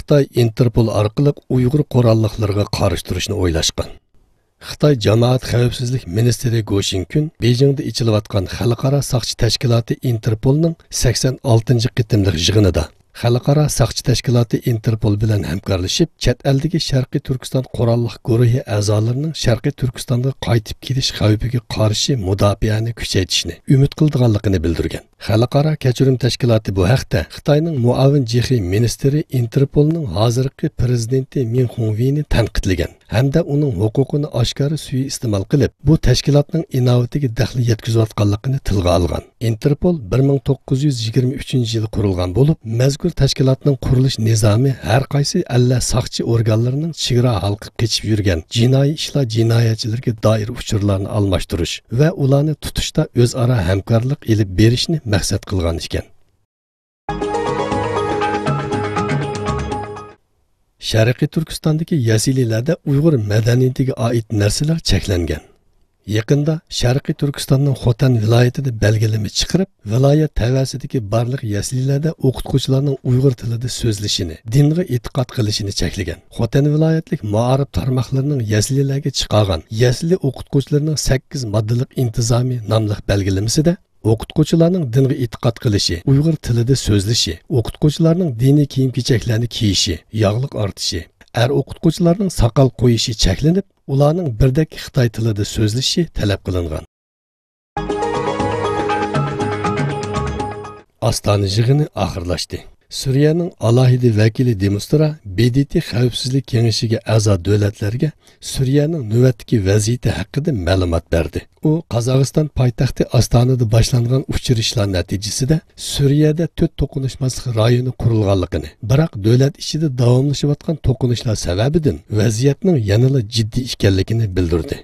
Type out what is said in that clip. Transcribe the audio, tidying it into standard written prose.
Xitoy Interpol orqali Uyg'ur qurolliqlariga qarshi turishni o'ylashgan. Xitoy Jamoat xavfsizlik ministri Go Shinkun Bejingda ichilayotgan xalqaro soqchi tashkiloti Interpolning 86-cı qitimliq yig'inida Xalqaro soqchi tashkiloti Interpol bilan hamkorlashib, chet eldagi Sharqiy Turkiston qurolliq guruhi a'zolarining Sharqiy Turkistonga qaytib kelish xavfiga qarshi mudofaani kuchaytirishni umid qilganligini bildirgan. Xalqaro kechirim tashkiloti bu haqda Xitoyning muavin jixi ministri Interpolning hozirgi prezidenti Min Hongveyni tanqidlagan hamda uning huquqini oshkora suiiste'mol qilib, bu tashkilotning inovatiga daxl yetkazayotganligini tilga olgan. Interpol 1923-yil qurilgan bo'lib, mazkur tashkilotning qurilish nizomi har qaysi alla soqchi organlarining chegara halqib kechib yurgan jinoiy ishlar jinoyatchilarga doir uchurlarni almashtirish va ularni tutishda o'zaro hamkorlik elib berishni maqsad qilgan ekan. Sharqiy Turkistondagi yazililarda Uyg'ur madaniyatiga oid narsalar cheklangan. Yaqinda Sharqiy Turkistonning Xotan viloyatida belgilama chiqarib, viloyat tavasidagi barliq yazililarda o'qituvchilarning Uyg'ur tilida so'zlashini, dinga e'tiqod qilishini cheklagan. Xotan viloyatlik ma'arif tarmoqlarining yazililarga chiqargan yazili o'qituvchilarning 8 moddalik intizomi nomli belgilamasida o'qituvchilarning dinga e'tiqod qilishi, Uyg'ur tilida so'zlashi, o'qituvchilarning diniy kiyim-kechaklarni kiyishi, yog'liq ortishi, o'qituvchilarning soqol qo'yishi cheklanib, ularning birdek Xitoy tilida so'zlashi talab qilingan. Ostona yig'ini oxirlashdi. Suriyaning alohida vakili Demistura BDT xavfsizlik kengashiga a'zo davlatlarga Suriyaning navbatdagi vaziyati haqida ma'lumot berdi. U Qozog'iston poytaxti Ostonada boshlangan uchrashishlar natijasida Suriyada 4 to'qnashmaslik rayoni qurilganligini, biroq davlat ichida davomlashayotgan to'qnashishlar sababidan vaziyatning yanada jiddiy ekanligini bildirdi.